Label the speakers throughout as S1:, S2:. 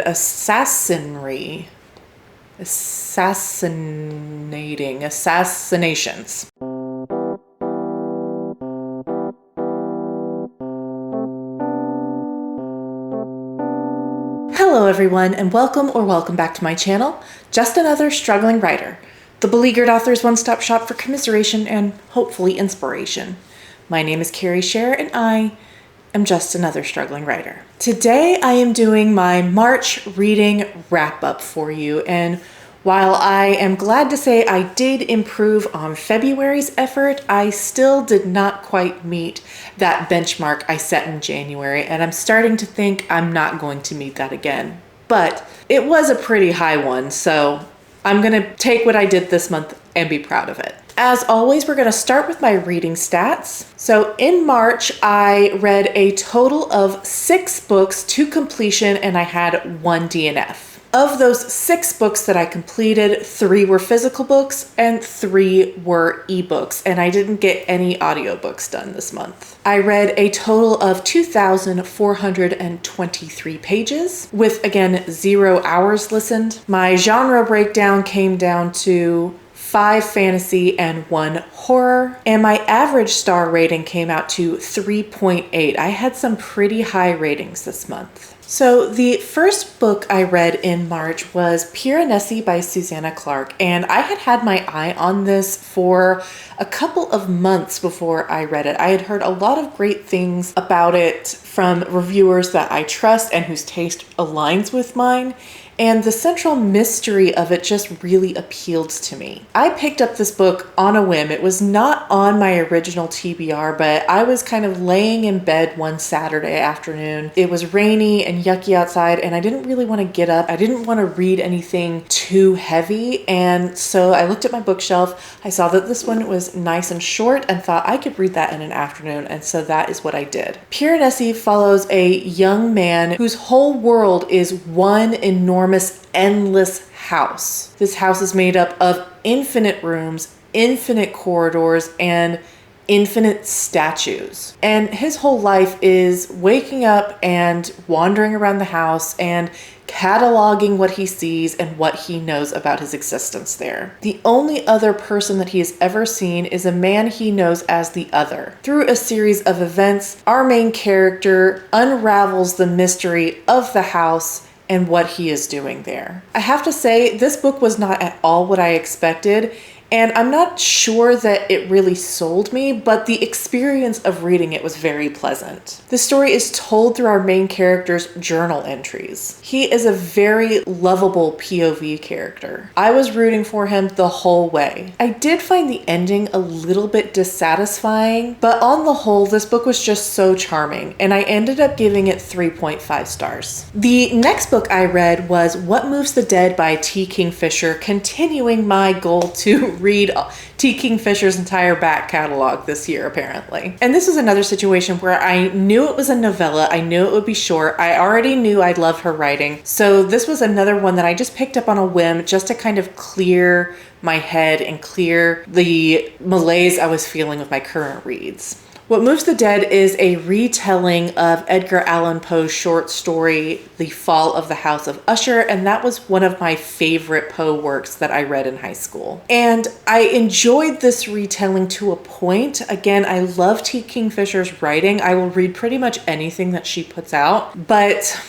S1: assassinations. Hello everyone, and welcome back to my channel, Just Another Struggling Writer, the beleaguered author's one-stop shop for commiseration and hopefully inspiration. My name is Kacen, and I am just another struggling writer. Today I am doing my March reading wrap-up for you, and while I am glad to say I did improve on February's effort, I still did not quite meet that benchmark I set in January, and I'm starting to think I'm not going to meet that again. But it was a pretty high one, so I'm gonna take what I did this month and be proud of it. As always, we're gonna start with my reading stats. So in March, I read a total of 6 books to completion, and I had 1 DNF. Of those 6 books that I completed, 3 were physical books and 3 were ebooks, and I didn't get any audiobooks done this month. I read a total of 2,423 pages, with again 0 hours listened. My genre breakdown came down to 5 fantasy and 1 horror, and my average star rating came out to 3.8. I had some pretty high ratings this month. So the first book I read in March was Piranesi by Susanna Clarke, and I had my eye on this for a couple of months before I read it. I had heard a lot of great things about it from reviewers that I trust and whose taste aligns with mine, and the central mystery of it just really appealed to me. I picked up this book on a whim. It was not on my original TBR, but I was kind of laying in bed one Saturday afternoon. It was rainy and yucky outside, and I didn't really want to get up. I didn't want to read anything too heavy, and so I looked at my bookshelf. I saw that this one was nice and short and thought I could read that in an afternoon, and so that is what I did. Piranesi follows a young man whose whole world is one enormous, endless house. This house is made up of infinite rooms, infinite corridors, and infinite statues. And his whole life is waking up and wandering around the house and cataloging what he sees and what he knows about his existence there. The only other person that he has ever seen is a man he knows as the Other. Through a series of events, our main character unravels the mystery of the house and what he is doing there. I have to say, this book was not at all what I expected, and I'm not sure that it really sold me, but the experience of reading it was very pleasant. The story is told through our main character's journal entries. He is a very lovable POV character. I was rooting for him the whole way. I did find the ending a little bit dissatisfying, but on the whole, this book was just so charming, and I ended up giving it 3.5 stars. The next book I read was What Moves the Dead by T. Kingfisher, continuing my goal to read T. Kingfisher's entire back catalog this year, apparently. And this was another situation where I knew it was a novella. I knew it would be short. I already knew I'd love her writing. So this was another one that I just picked up on a whim just to kind of clear my head and clear the malaise I was feeling with my current reads. What Moves the Dead is a retelling of Edgar Allan Poe's short story, The Fall of the House of Usher, and that was one of my favorite Poe works that I read in high school. And I enjoyed this retelling to a point. Again, I love T. Kingfisher's writing. I will read pretty much anything that she puts out, but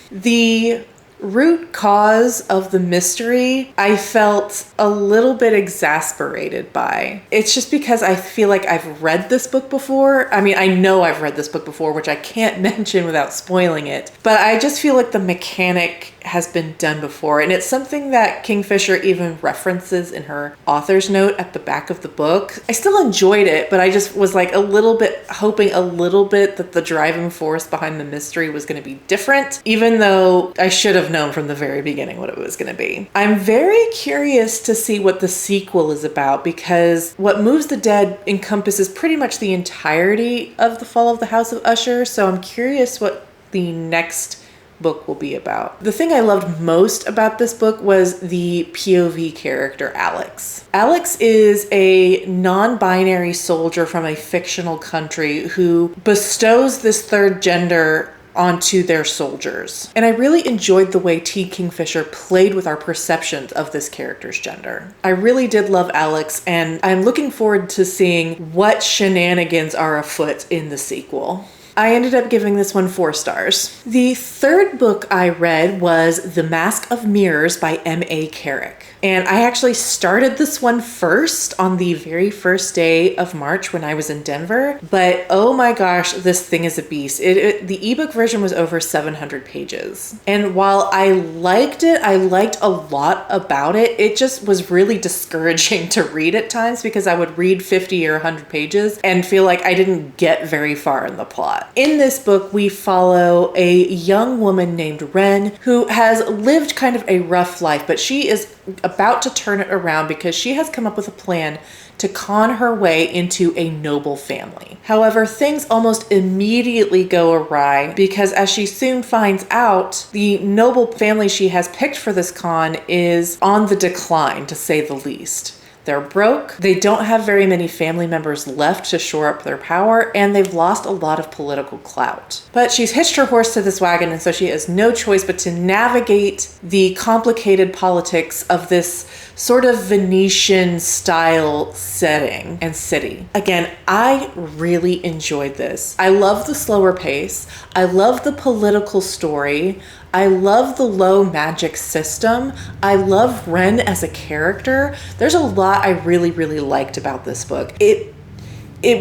S1: the root cause of the mystery I felt a little bit exasperated by. It's just because I feel like I've read this book before. I mean, I know I've read this book before, which I can't mention without spoiling it, but I just feel like the mechanic has been done before, and it's something that Kingfisher even references in her author's note at the back of the book. I still enjoyed it, but I just was like a little bit hoping a little bit that the driving force behind the mystery was going to be different, even though I should have known from the very beginning what it was going to be. I'm very curious to see what the sequel is about, because What Moves the Dead encompasses pretty much the entirety of The Fall of the House of Usher, so I'm curious what the next book will be about. The thing I loved most about this book was the POV character, Alex. Alex is a non-binary soldier from a fictional country who bestows this third gender onto their soldiers. And I really enjoyed the way T. Kingfisher played with our perceptions of this character's gender. I really did love Alex, and I'm looking forward to seeing what shenanigans are afoot in the sequel. I ended up giving this one 4 stars. The third book I read was The Mask of Mirrors by M.A. Carrick. And I actually started this one first on the very first day of March when I was in Denver. But oh my gosh, this thing is a beast. The ebook version was over 700 pages. And while I liked it, I liked a lot about it. It just was really discouraging to read at times because I would read 50 or 100 pages and feel like I didn't get very far in the plot. In this book, we follow a young woman named Wren who has lived kind of a rough life, but she is about to turn it around because she has come up with a plan to con her way into a noble family. However, things almost immediately go awry because, as she soon finds out, the noble family she has picked for this con is on the decline, to say the least. They're broke, they don't have very many family members left to shore up their power, and they've lost a lot of political clout. But she's hitched her horse to this wagon, and so she has no choice but to navigate the complicated politics of this sort of Venetian style setting and city. Again, I really enjoyed this. I love the slower pace. I love the political story. I love the low magic system. I love Wren as a character. There's a lot I really, really liked about this book. It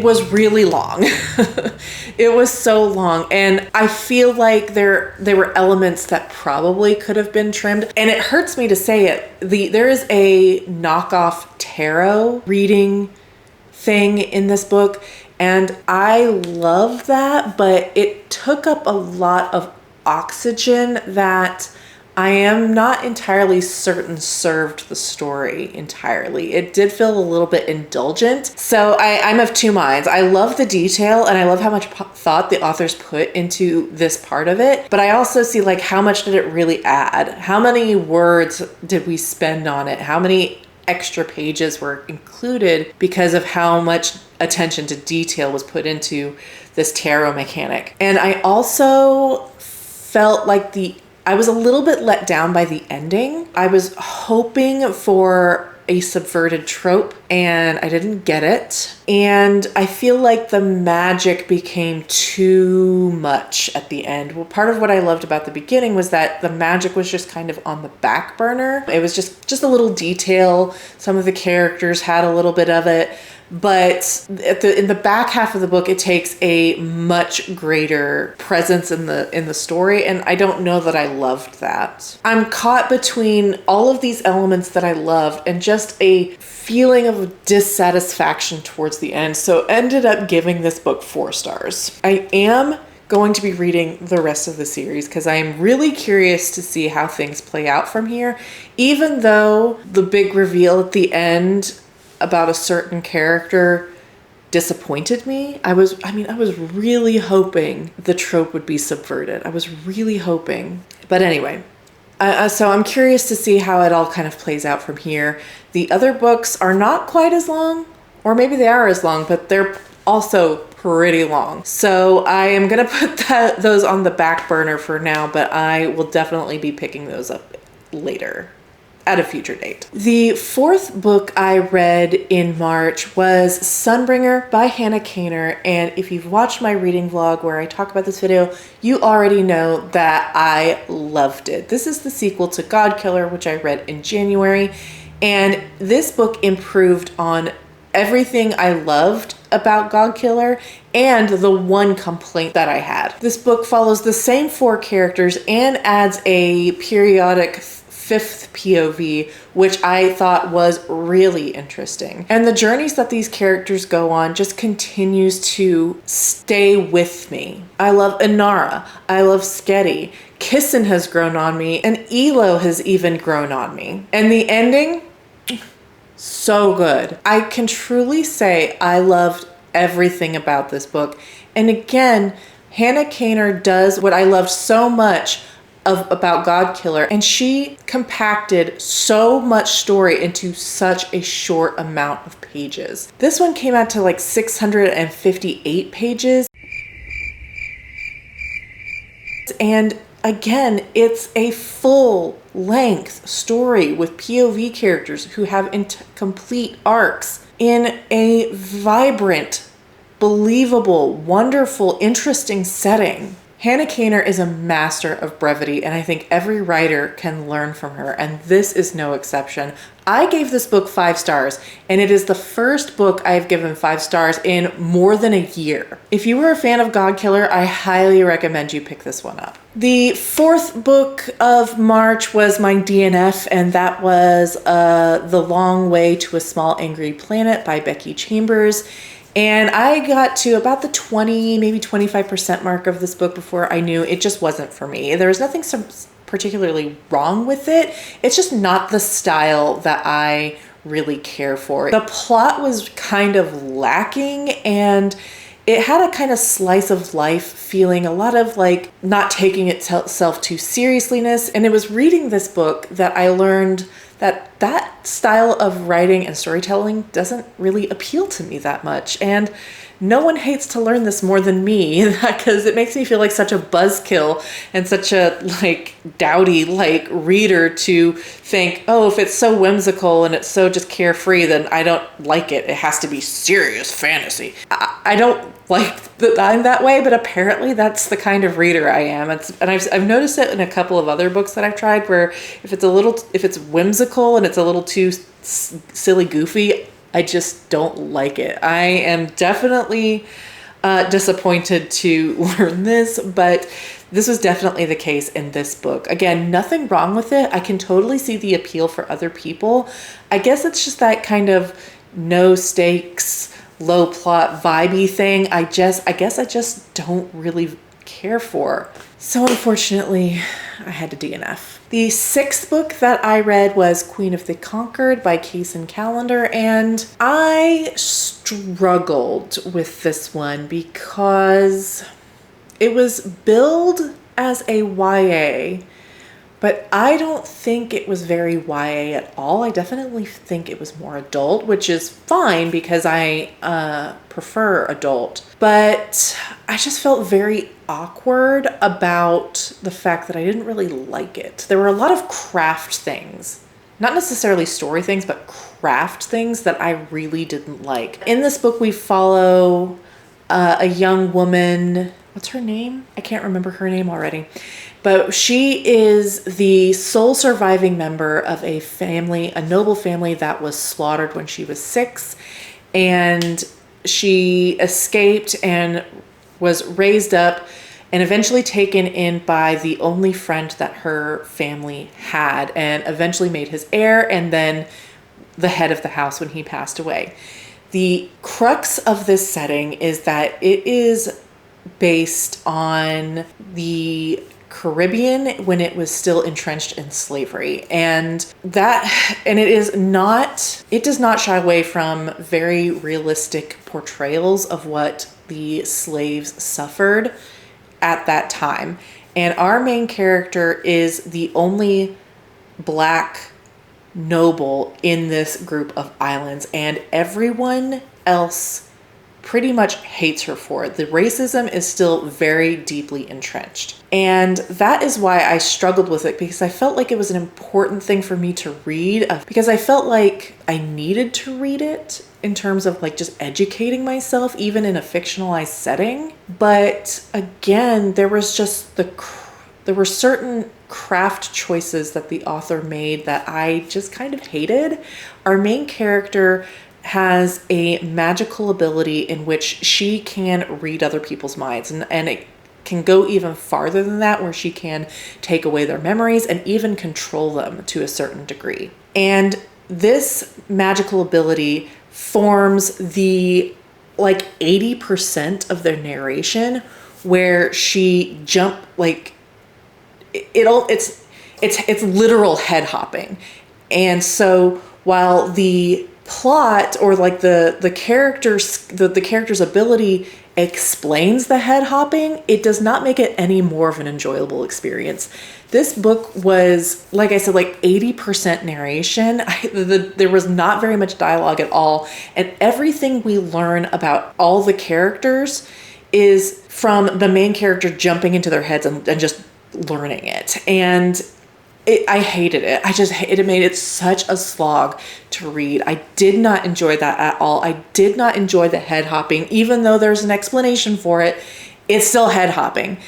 S1: was really long. It was so long. And I feel like there were elements that probably could have been trimmed. And it hurts me to say it. There is a knockoff tarot reading thing in this book. And I love that, but it took up a lot of oxygen that I am not entirely certain served the story entirely. It did feel a little bit indulgent. So I'm of two minds. I love the detail and I love how much thought the authors put into this part of it. But I also see like how much did it really add? How many words did we spend on it? How many extra pages were included because of how much attention to detail was put into this tarot mechanic? And I also felt like I was a little bit let down by the ending. I was hoping for a subverted trope and I didn't get it. And I feel like the magic became too much at the end. Well, part of what I loved about the beginning was that the magic was just kind of on the back burner. It was just a little detail. Some of the characters had a little bit of it. But in the back half of the book, it takes a much greater presence in the story, and I don't know that I loved that. I'm caught between all of these elements that I loved and just a feeling of dissatisfaction towards the end, so ended up giving this book 4 stars. I am going to be reading the rest of the series because I am really curious to see how things play out from here, even though the big reveal at the end about a certain character disappointed me. I was really hoping the trope would be subverted. I was really hoping. But anyway, so I'm curious to see how it all kind of plays out from here. The other books are not quite as long, or maybe they are as long, but they're also pretty long. So I am going to put those on the back burner for now, but I will definitely be picking those up later, at a future date. The 4th book I read in March was Sunbringer by Hannah Kaner, and if you've watched my reading vlog where I talk about this video, you already know that I loved it. This is the sequel to Godkiller, which I read in January, and this book improved on everything I loved about Godkiller and the one complaint that I had. This book follows the same 4 characters and adds a periodic 5th POV, which I thought was really interesting. And the journeys that these characters go on just continues to stay with me. I love Inara. I love Sketty. Kacen has grown on me, and Elo has even grown on me. And the ending, so good. I can truly say I loved everything about this book. And again, Hannah Kaner does what I loved so much about Godkiller, and she compacted so much story into such a short amount of pages. This one came out to like 658 pages. And again, it's a full length story with POV characters who have complete arcs in a vibrant, believable, wonderful, interesting setting. Hannah Kaner is a master of brevity, and I think every writer can learn from her, and this is no exception. I gave this book 5 stars, and it is the first book I've given 5 stars in more than a year. If you were a fan of Godkiller, I highly recommend you pick this one up. The 4th book of March was my DNF, and that was The Long Way to a Small Angry Planet by Becky Chambers. And I got to about the 20, maybe 25% mark of this book before I knew it just wasn't for me. There was nothing particularly wrong with it. It's just not the style that I really care for. The plot was kind of lacking, and it had a kind of slice of life feeling, a lot of like not taking itself too seriousness. And it was reading this book that I learned that style of writing and storytelling doesn't really appeal to me that much. And no one hates to learn this more than me, because it makes me feel like such a buzzkill and such a like dowdy like reader to think, oh, if it's so whimsical and it's so just carefree, then I don't like it. It has to be serious fantasy. I don't like that I'm that way, but apparently that's the kind of reader I am. And I've noticed it in a couple of other books that I've tried, where if it's whimsical and it's a little too silly goofy, I just don't like it. I am definitely disappointed to learn this, but this was definitely the case in this book. Again, nothing wrong with it. I can totally see the appeal for other people. I guess it's just that kind of no stakes, low plot vibey thing. I guess I just don't really care for. So unfortunately, I had to DNF. The 6th book that I read was Queen of the Conquered by Kacen Callender, and I struggled with this one because it was billed as a YA, but I don't think it was very YA at all. I definitely think it was more adult, which is fine because I prefer adult. But I just felt very awkward about the fact that I didn't really like it. There were a lot of craft things, not necessarily story things, but craft things that I really didn't like. In this book, we follow a young woman. What's her name? I can't remember her name already. But she is the sole surviving member of a family, a noble family that was slaughtered when she was 6. And she escaped and was raised up and eventually taken in by the only friend that her family had, and eventually made his heir and then the head of the house when he passed away. The crux of this setting is that it is based on the Caribbean when it was still entrenched in slavery, and it does not shy away from very realistic portrayals of what the slaves suffered at that time. And our main character is the only Black noble in this group of islands, and everyone else pretty much hates her for it. The racism is still very deeply entrenched. And that is why I struggled with it, because I felt like it was an important thing for me to read, because I felt like I needed to read it in terms of like just educating myself, even in a fictionalized setting. But again, there were certain craft choices that the author made that I just kind of hated. Our main character has a magical ability in which she can read other people's minds, and it can go even farther than that, where she can take away their memories and even control them to a certain degree. And this magical ability forms the like 80% of their narration, where she it's literal head hopping. And so while the plot or like the character's ability explains the head hopping, it does not make it any more of an enjoyable experience. This book was, like I said, like 80% narration. There was not very much dialogue at all, and everything we learn about all the characters is from the main character jumping into their heads and just learning it. And I hated it. It made it such a slog to read. I did not enjoy that at all. I did not enjoy the head hopping, even though there's an explanation for it. It's still head hopping.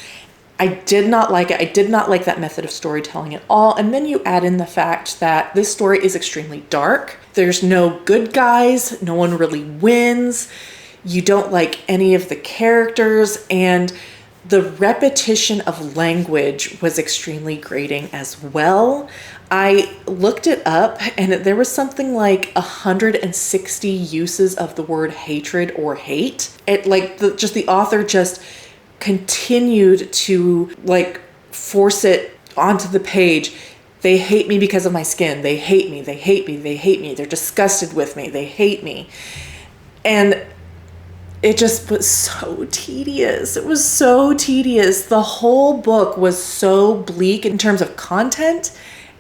S1: I did not like it. I did not like that method of storytelling at all. And then you add in the fact that this story is extremely dark. There's no good guys. No one really wins. You don't like any of the characters, and the repetition of language was extremely grating as well. I looked it up, and there was something like 160 uses of the word hatred or hate. The author just continued to force it onto the page. They hate me because of my skin. They hate me. They hate me. They hate me. They're disgusted with me. They hate me. And it just was so tedious. It was so tedious. The whole book was so bleak in terms of content.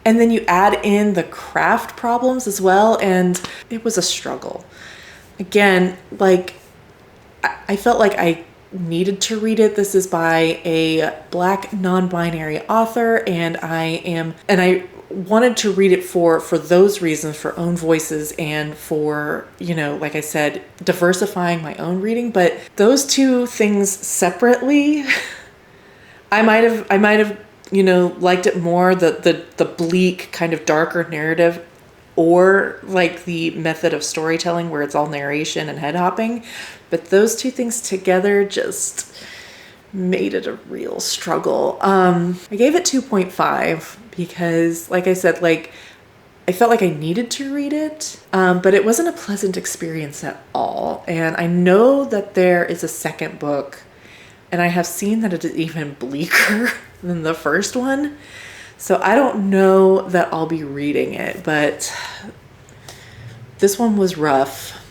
S1: And then you add in the craft problems as well. And it was a struggle. Again, I felt like I needed to read it. This is by a Black non-binary author. And I wanted to read it for those reasons, for own voices and for, like I said, diversifying my own reading. But those two things separately, I might have liked it more, the bleak kind of darker narrative, or the method of storytelling where it's all narration and head hopping. But those two things together just made it a real struggle. I gave it 2.5 because, like I said, I felt like I needed to read it, but it wasn't a pleasant experience at all. And I know that there is a second book, and I have seen that it is even bleaker than the first one. So I don't know that I'll be reading it, but this one was rough.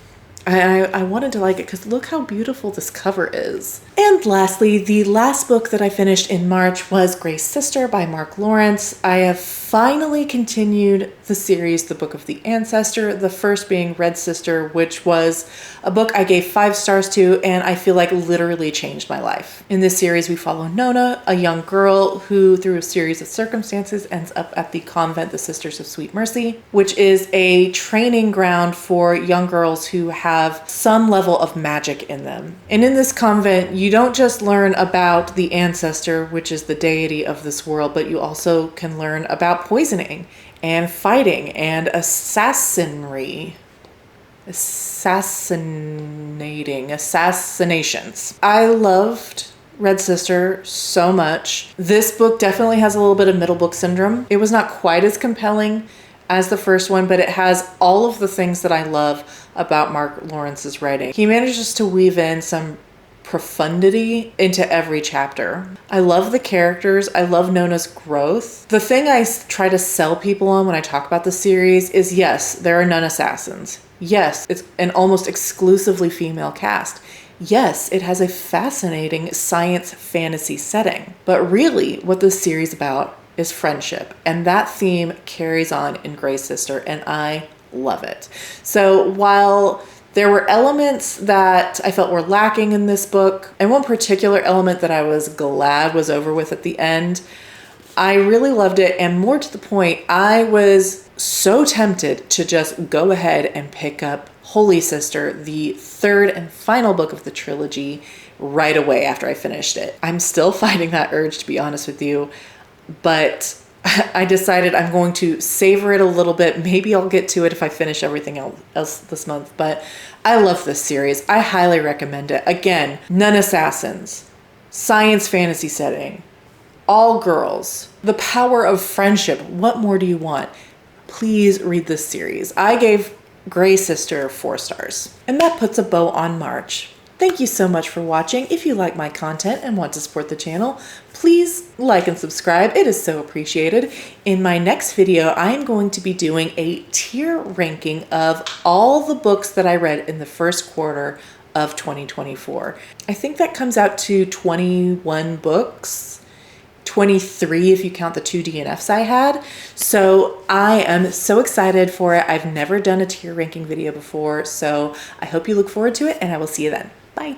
S1: I wanted to like it because look how beautiful this cover is. And lastly, the last book that I finished in March was Gray's Sister by Mark Lawrence. I have finally continued the series, The Book of the Ancestor, the first being Red Sister, which was a book I gave 5 stars to, and I feel like literally changed my life. In this series, we follow Nona, a young girl who, through a series of circumstances, ends up at the convent, the Sisters of Sweet Mercy, which is a training ground for young girls who have some level of magic in them. And in this convent, you don't just learn about the ancestor, which is the deity of this world, but you also can learn about poisoning and fighting and assassinations. I loved Red Sister so much. This book definitely has a little bit of middle book syndrome. It was not quite as compelling as the first one, but it has all of the things that I love about Mark Lawrence's writing. He manages to weave in some profundity into every chapter. I love the characters. I love Nona's growth. The thing I try to sell people on when I talk about the series is, yes, there are nun assassins. Yes, it's an almost exclusively female cast. Yes, it has a fascinating science fantasy setting. But really, what this series is about is friendship. And that theme carries on in Gray's Sister, and I love it. So while there were elements that I felt were lacking in this book, and one particular element that I was glad was over with at the end, I really loved it. And more to the point, I was so tempted to just go ahead and pick up Holy Sister, the third and final book of the trilogy, right away after I finished it. I'm still fighting that urge, to be honest with you. But I decided I'm going to savor it a little bit. Maybe I'll get to it if I finish everything else this month. But I love this series. I highly recommend it. Again, nun assassins, science fantasy setting, all girls, the power of friendship. What more do you want? Please read this series. I gave Gray's Sister 4 stars. And that puts a bow on March. Thank you so much for watching. If you like my content and want to support the channel, please like and subscribe. It is so appreciated. In my next video, I am going to be doing a tier ranking of all the books that I read in the first quarter of 2024. I think that comes out to 21 books. 23 if you count the 2 DNFs I had. So I am so excited for it. I've never done a tier ranking video before, so I hope you look forward to it, and I will see you then. Bye.